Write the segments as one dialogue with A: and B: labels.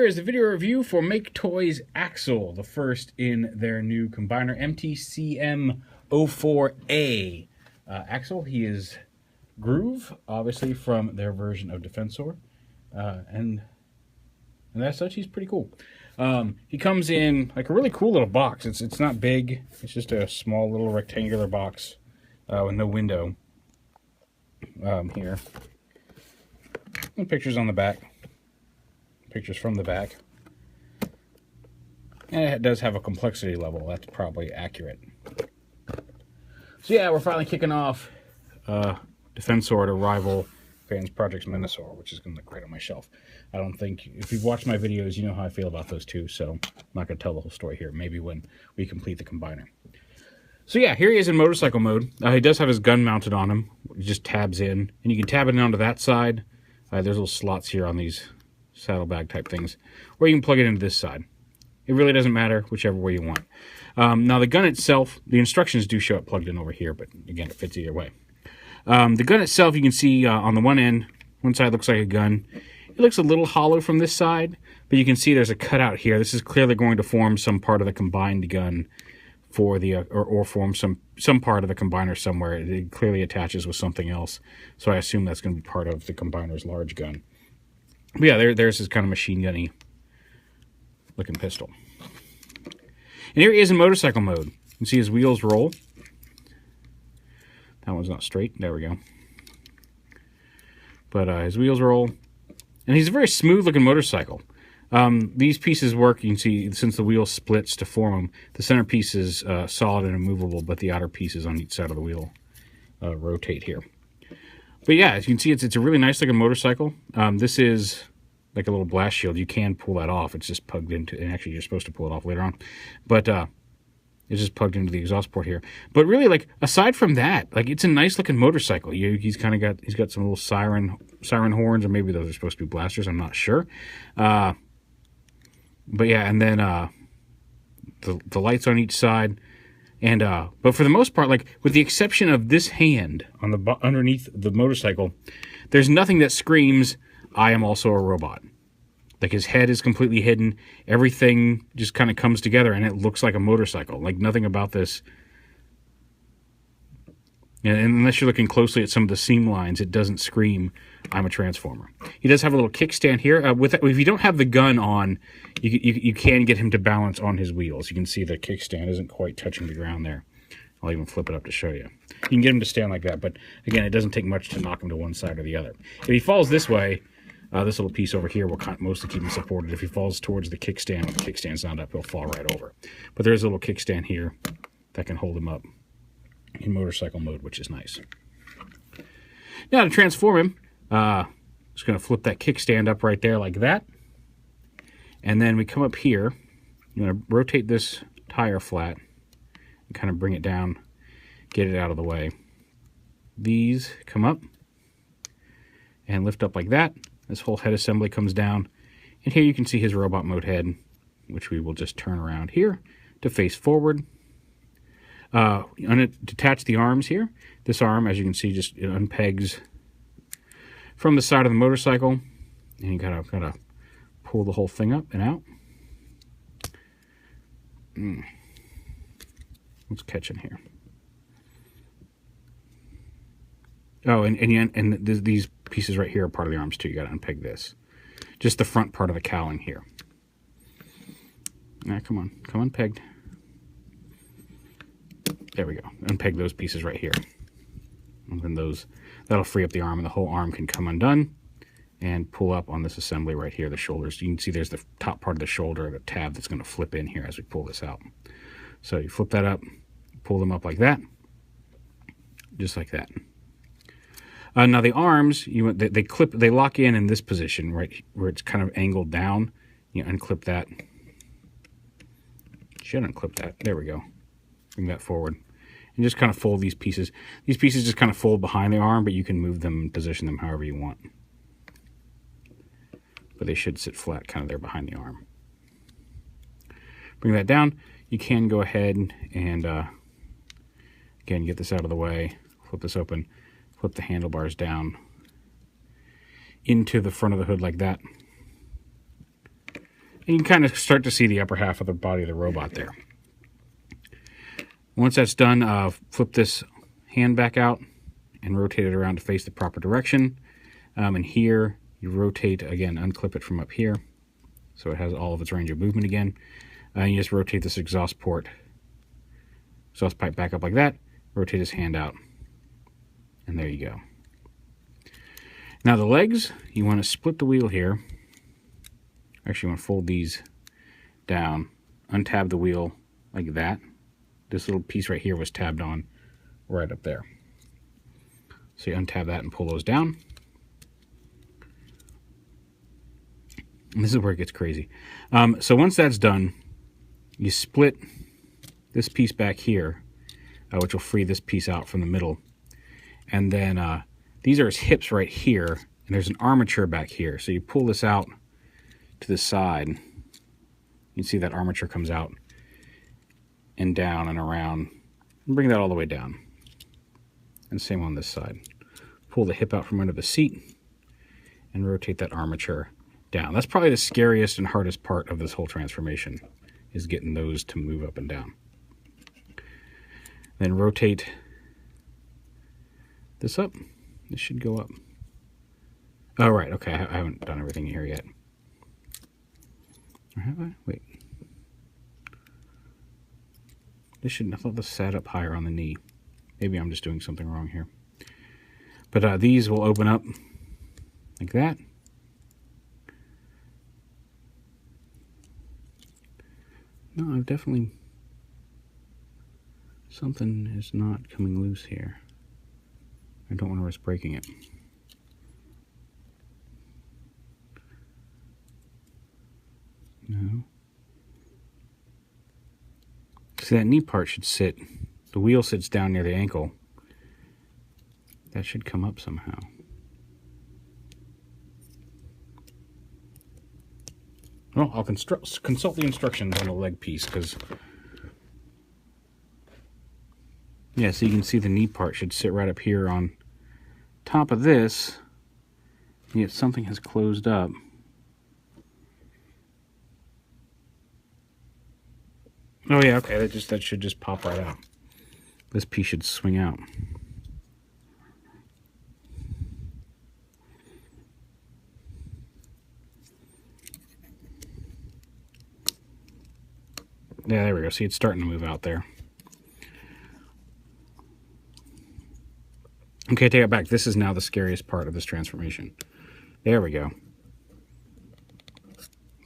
A: is the video review for Maketoys Axle, the first in their new combiner, MTCM-04A axle. He is Groove, obviously from their version of Defensor, and as such, he's pretty cool. He comes in like a really cool little box. It's not big. It's just a small little rectangular box with no window here. And pictures on the back. Pictures from the back. And it does have a complexity level. That's probably accurate. So yeah, we're finally kicking off Defensor to rival Fans Project's Minosaur, which is going to look great on my shelf. I don't think, if you've watched my videos, you know how I feel about those two, so I'm not going to tell the whole story here. Maybe when we complete the combiner. So yeah, here he is in motorcycle mode. He does have his gun mounted on him. It just tabs in, and you can tab it onto that side. There's little slots here on these saddlebag type things, or you can plug it into this side. It really doesn't matter, whichever way you want. Now the gun itself, the instructions do show it plugged in over here, but again, it fits either way. The gun itself, you can see on the one end, one side looks like a gun. It looks a little hollow from this side, but you can see there's a cutout here. This is clearly going to form some part of the combined gun for the, or form some part of the combiner somewhere. It clearly attaches with something else, so I assume that's going to be part of the combiner's large gun. But yeah, there's his kind of machine gunny looking pistol. And here he is in motorcycle mode. You can see his wheels roll. That one's not straight. There we go. But his wheels roll. And he's a very smooth looking motorcycle. These pieces work, you can see, since the wheel splits to form them. The center piece is solid and immovable, but the outer pieces on each side of the wheel rotate here. But yeah, as you can see, it's a really nice looking motorcycle. This is like a little blast shield. You can pull that off. It's just plugged into, and actually you're supposed to pull it off later on. But it's just plugged into the exhaust port here. But really, like, aside from that, like, it's a nice looking motorcycle. He's got some little siren horns, or maybe those are supposed to be blasters. I'm not sure. But yeah, and then the lights on each side. And but for the most part, like, with the exception of this hand on the underneath the motorcycle, there's nothing that screams, "I am also a robot." Like, his head is completely hidden. Everything just kind of comes together, and it looks like a motorcycle. Like, nothing about this. And unless you're looking closely at some of the seam lines, it doesn't scream, "I'm a transformer." He does have a little kickstand here. If you don't have the gun on, you can get him to balance on his wheels. You can see the kickstand isn't quite touching the ground there. I'll even flip it up to show you. You can get him to stand like that, but again, it doesn't take much to knock him to one side or the other. If he falls this way, this little piece over here will mostly keep him supported. If he falls towards the kickstand's not up, he'll fall right over. But there's a little kickstand here that can hold him up in motorcycle mode, which is nice. Now to transform him, just going to flip that kickstand up right there like that. And then we come up here. I'm going to rotate this tire flat and kind of bring it down, get it out of the way. These come up and lift up like that. This whole head assembly comes down. And here you can see his robot mode head, which we will just turn around here to face forward. Detach the arms here. This arm, as you can see, just unpegs from the side of the motorcycle. And you gotta pull the whole thing up and out. What's catching here? Oh, and these pieces right here are part of the arms too. You got to unpeg this. Just the front part of the cowling here. Now, come on, pegged. There we go. Unpeg those pieces right here. And then that'll free up the arm, and the whole arm can come undone and pull up on this assembly right here, the shoulders. You can see there's the top part of the shoulder, the tab that's going to flip in here as we pull this out. So you flip that up, pull them up like that, just like that. Now the arms, they lock in this position right where it's kind of angled down. You unclip that. Should unclip that. There we go. Bring that forward, and just kind of fold these pieces. These pieces just kind of fold behind the arm, but you can move them and position them however you want. But they should sit flat, kind of there behind the arm. Bring that down. You can go ahead and again get this out of the way. Flip this open. Flip the handlebars down into the front of the hood like that. And you can kind of start to see the upper half of the body of the robot there. Once that's done, flip this hand back out and rotate it around to face the proper direction. And here, you rotate, again, unclip it from up here, so it has all of its range of movement again. And you just rotate this exhaust pipe back up like that, rotate his hand out, and there you go. Now the legs, you want to split the wheel here. Actually, you want to fold these down, untab the wheel like that. This little piece right here was tabbed on right up there. So you untab that and pull those down. And this is where it gets crazy. So once that's done, you split this piece back here, which will free this piece out from the middle. And then these are his hips right here, and there's an armature back here. So you pull this out to the side. You can see that armature comes out and down and around. And bring that all the way down. And same on this side. Pull the hip out from under the seat and rotate that armature down. That's probably the scariest and hardest part of this whole transformation, is getting those to move up and down. Then rotate this up. This should go up. Oh, right. Okay, I haven't done everything here yet. Or have I? Wait. This should, I thought this sat up higher on the knee. Maybe I'm just doing something wrong here. But these will open up like that. No, I've definitely... something is not coming loose here. I don't want to risk breaking it. No. See, that knee part should sit, the wheel sits down near the ankle. That should come up somehow. Well, I'll consult the instructions on the leg piece, because... yeah, so you can see the knee part should sit right up here on top of this, and yet something has closed up. Oh yeah, okay, that should just pop right out. This piece should swing out. Yeah, there we go. See, it's starting to move out there. Okay, take it back. This is now the scariest part of this transformation. There we go.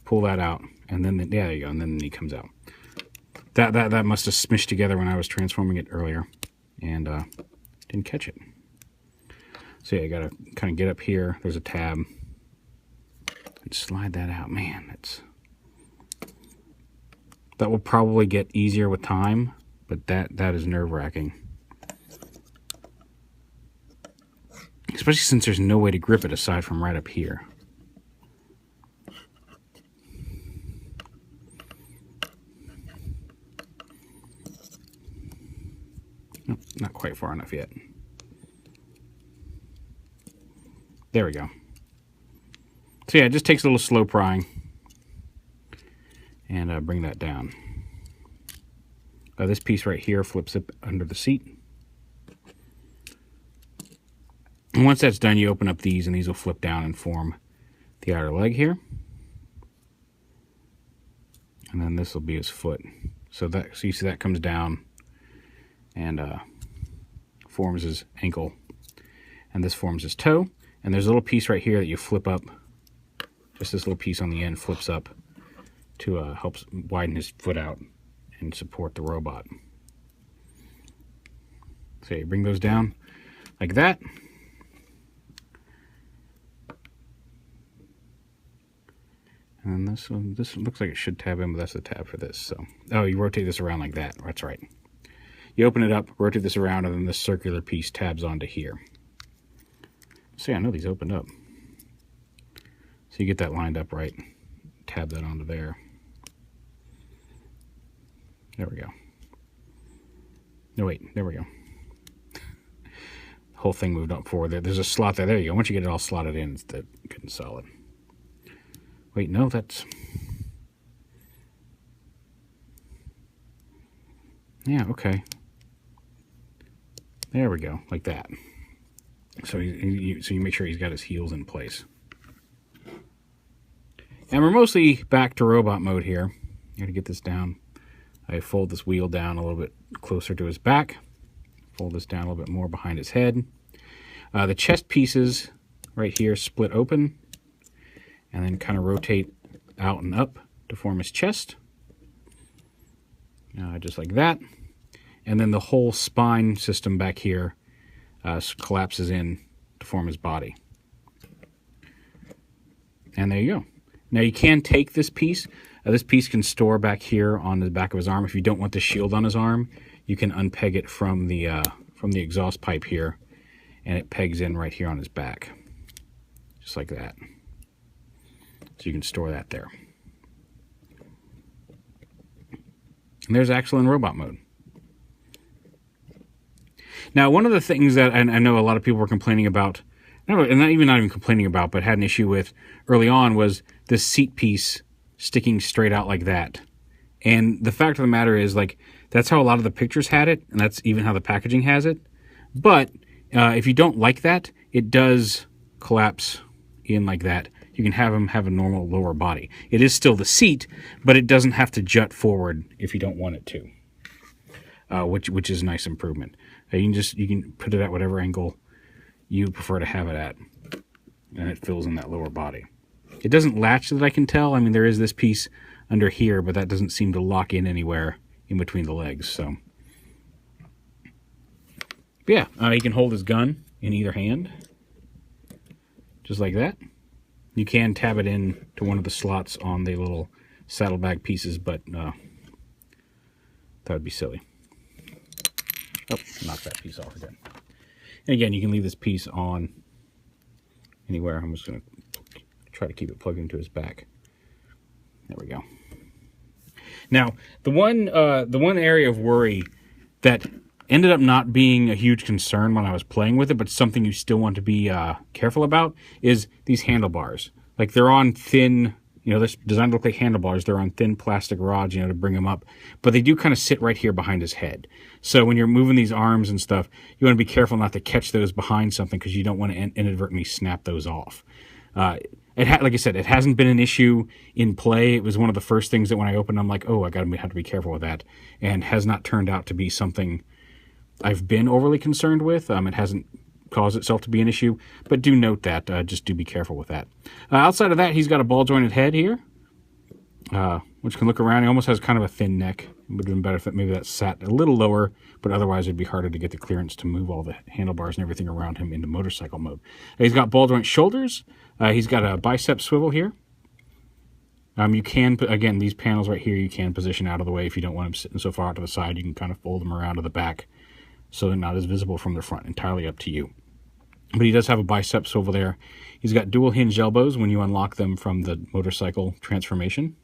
A: Pull that out, and then yeah, there you go, and then the knee comes out. That must have smished together when I was transforming it earlier, and didn't catch it. So yeah, you gotta kind of get up here. There's a tab, and slide that out. Man, that will probably get easier with time, but that is nerve-wracking. Especially since there's no way to grip it aside from right up here. Nope, not quite far enough yet. There we go. So yeah, it just takes a little slow prying. And bring that down. This piece right here flips up under the seat. And once that's done, you open up these, and these will flip down and form the outer leg here. And then this will be his foot. So you see that comes down and forms his ankle. And this forms his toe. And there's a little piece right here that you flip up. Just this little piece on the end flips up to help widen his foot out and support the robot. So you bring those down like that. And this looks like it should tab in, but that's the tab for this. So, oh, you rotate this around like that. That's right. You open it up, rotate this around, and then this circular piece tabs onto here. See, I know these opened up. So you get that lined up right. Tab that onto there. There we go. No, wait. There we go. The whole thing moved up forward. There's a slot there. There you go. Once you get it all slotted in, it's good and solid. Wait, no, that's... Yeah, okay. There we go, like that. So you make sure he's got his heels in place. And we're mostly back to robot mode here. I gotta get this down. I fold this wheel down a little bit closer to his back. Fold this down a little bit more behind his head. The chest pieces right here split open and then kind of rotate out and up to form his chest. Just like that. And then the whole spine system back here collapses in to form his body. And there you go. Now you can take this piece. This piece can store back here on the back of his arm. If you don't want the shield on his arm, you can unpeg it from the exhaust pipe here, and it pegs in right here on his back, just like that. So you can store that there. And there's Axel in robot mode. Now, one of the things that I know a lot of people were complaining about, and not even complaining about, but had an issue with early on, was this seat piece sticking straight out like that. And the fact of the matter is, like, that's how a lot of the pictures had it, and that's even how the packaging has it. But if you don't like that, it does collapse in like that. You can have him have a normal lower body. It is still the seat, but it doesn't have to jut forward if you don't want it to, which is a nice improvement. You can put it at whatever angle you prefer to have it at, and it fills in that lower body. It doesn't latch that I can tell. I mean, there is this piece under here, but that doesn't seem to lock in anywhere in between the legs. So, but yeah, he can hold his gun in either hand, just like that. You can tab it in to one of the slots on the little saddlebag pieces, but that would be silly. Oh, knock that piece off again. And again, you can leave this piece on anywhere. I'm just going to try to keep it plugged into his back. There we go. Now, the one area of worry that ended up not being a huge concern when I was playing with it, but something you still want to be careful about, is these handlebars. Like, they're on thin, they're designed to look like handlebars. They're on thin plastic rods, to bring them up. But they do kind of sit right here behind his head. So when you're moving these arms and stuff, you want to be careful not to catch those behind something, because you don't want to inadvertently snap those off. Like I said, it hasn't been an issue in play. It was one of the first things that when I opened, I'm like, oh, I have to be careful with that. And has not turned out to be something I've been overly concerned with. It hasn't caused itself to be an issue, but do note that. Just do be careful with that. Outside of that, he's got a ball-jointed head here, which can look around. He almost has kind of a thin neck. It would have been better if maybe that sat a little lower, but otherwise it'd be harder to get the clearance to move all the handlebars and everything around him into motorcycle mode. He's got ball-joint shoulders. He's got a bicep swivel here. You can, again, these panels right here, you can position out of the way if you don't want them sitting so far out to the side. You can kind of fold them around to the back so they're not as visible from the front. Entirely up to you. But he does have a bicep swivel there. He's got dual hinge elbows when you unlock them from the motorcycle transformation.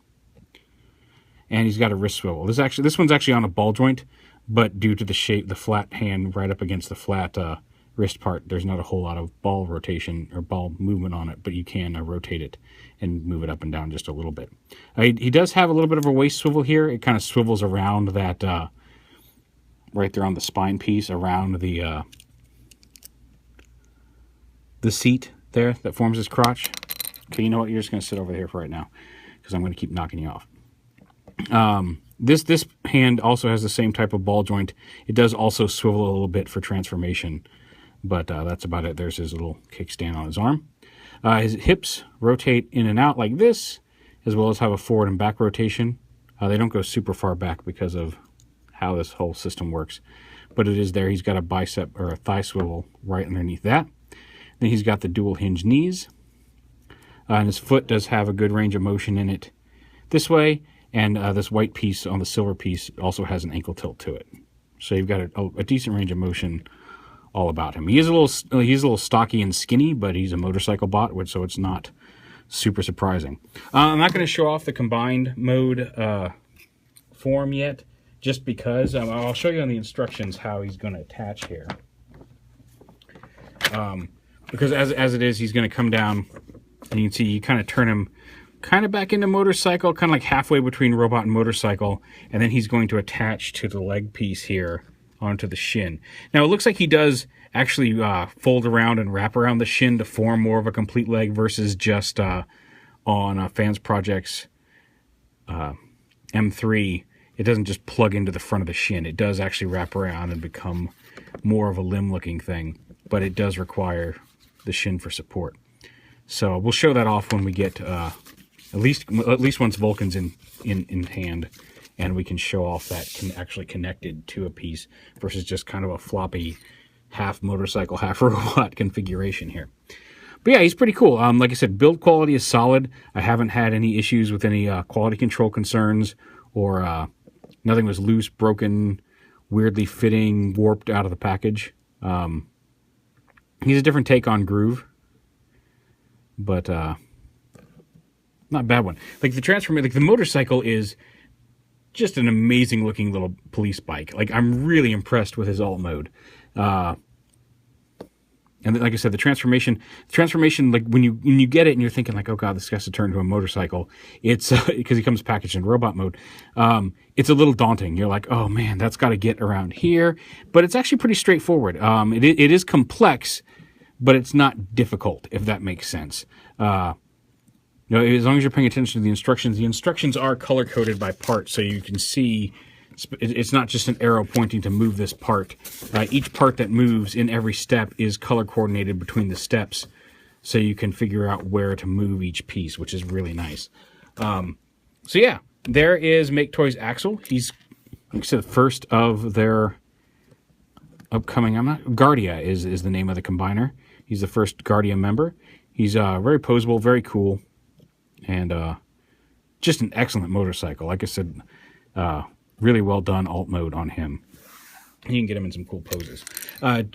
A: And he's got a wrist swivel. This one's actually on a ball joint, but due to the shape, the flat hand right up against the flat wrist part, there's not a whole lot of ball rotation or ball movement on it, but you can rotate it and move it up and down just a little bit. He does have a little bit of a waist swivel here. It kind of swivels around that right there on the spine piece, around the seat there that forms his crotch. Okay, you know what? You're just going to sit over here for right now, because I'm going to keep knocking you off. This hand also has the same type of ball joint. It does also swivel a little bit for transformation, but that's about it. There's his little kickstand on his arm. His hips rotate in and out like this, as well as have a forward and back rotation. They don't go super far back because of how this whole system works, but it is there. He's got a bicep or a thigh swivel right underneath that. Then he's got the dual hinge knees, and his foot does have a good range of motion in it this way, and this white piece on the silver piece also has an ankle tilt to it. So you've got a decent range of motion all about him. He's a little stocky and skinny, but he's a motorcycle bot, so it's not super surprising. I'm not going to show off the combined mode form yet, just because I'll show you on the instructions how he's going to attach here. Because as it is, he's going to come down, and you can see you kind of turn him kind of back into motorcycle, kind of like halfway between robot and motorcycle, and then he's going to attach to the leg piece here onto the shin. Now it looks like he does actually fold around and wrap around the shin to form more of a complete leg versus just on Fans Project's M3. It doesn't just plug into the front of the shin. It does actually wrap around and become more of a limb-looking thing, but it does require the shin for support. So we'll show that off when we get at least once Vulcan's in hand, and we can show off that actually connected to a piece versus just kind of a floppy half motorcycle, half robot configuration here. But yeah, he's pretty cool. Like I said, build quality is solid. I haven't had any issues with any quality control concerns, or nothing was loose, broken, weirdly fitting, warped out of the package. He's a different take on Groove, but not a bad one. Like the motorcycle is just an amazing looking little police bike. Like, I'm really impressed with his alt mode. And like I said, the transformation, like when you get it and you're thinking like, oh god, this has to turn into a motorcycle. It's because he comes packaged in robot mode. It's a little daunting. You're like, oh man, that's got to get around here. But it's actually pretty straightforward. It is complex, but it's not difficult, if that makes sense. You know, as long as you're paying attention to the instructions are color-coded by part, so you can see it's not just an arrow pointing to move this part. Each part that moves in every step is color-coordinated between the steps, so you can figure out where to move each piece, which is really nice. So yeah, there is Maketoys Axel. He's, like I said, the first of their upcoming, Guardia is the name of the combiner. He's the first Guardia member. He's very poseable, very cool, and just an excellent motorcycle. Like I said, really well done alt mode on him. You can get him in some cool poses.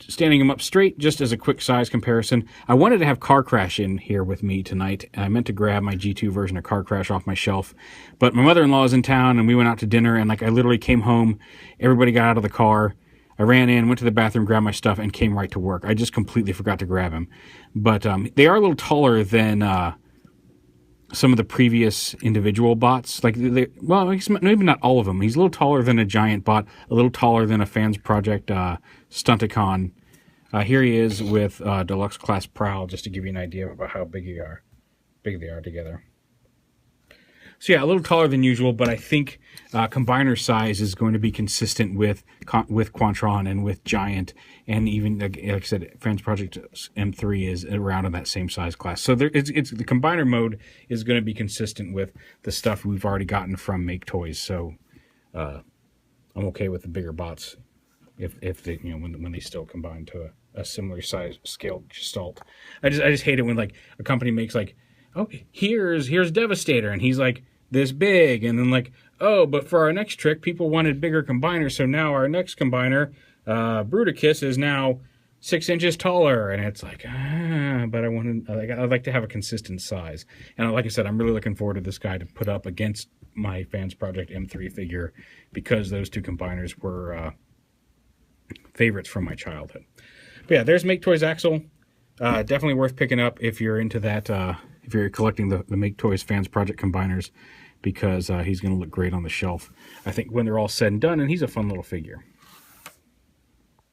A: Standing him up straight, just as a quick size comparison, I wanted to have Car Crash in here with me tonight. I meant to grab my G2 version of Car Crash off my shelf, but my mother-in-law is in town, and we went out to dinner, and like I literally came home, everybody got out of the car, I ran in, went to the bathroom, grabbed my stuff, and came right to work. I just completely forgot to grab him. But they are a little taller than some of the previous individual bots. Like, well, maybe not all of them. He's a little taller than a giant bot, a little taller than a Fans Project Stunticon. Here he is with Deluxe Class Prowl, just to give you an idea about how big they are together. So yeah, a little taller than usual, but I think combiner size is going to be consistent with Quantron and with Giant, and even like I said, Fans Project M3 is around in that same size class. So it's the combiner mode is going to be consistent with the stuff we've already gotten from Maketoys. So I'm okay with the bigger bots if they, you know, when they still combine to a similar size scale gestalt. I just hate it when like a company makes like, oh, here's Devastator, and he's like this big, and then like, oh, but for our next trick, people wanted bigger combiners, so now our next combiner, Bruticus, is now 6 inches taller, and it's like, but I'd like to have a consistent size. And like I said, I'm really looking forward to this guy to put up against my Fans Project M3 figure, because those two combiners were favorites from my childhood. But yeah, there's Maketoys Axel. Definitely worth picking up if you're into that, if you're collecting the Maketoys Fans Project combiners, because he's going to look great on the shelf, I think, when they're all said and done, and he's a fun little figure.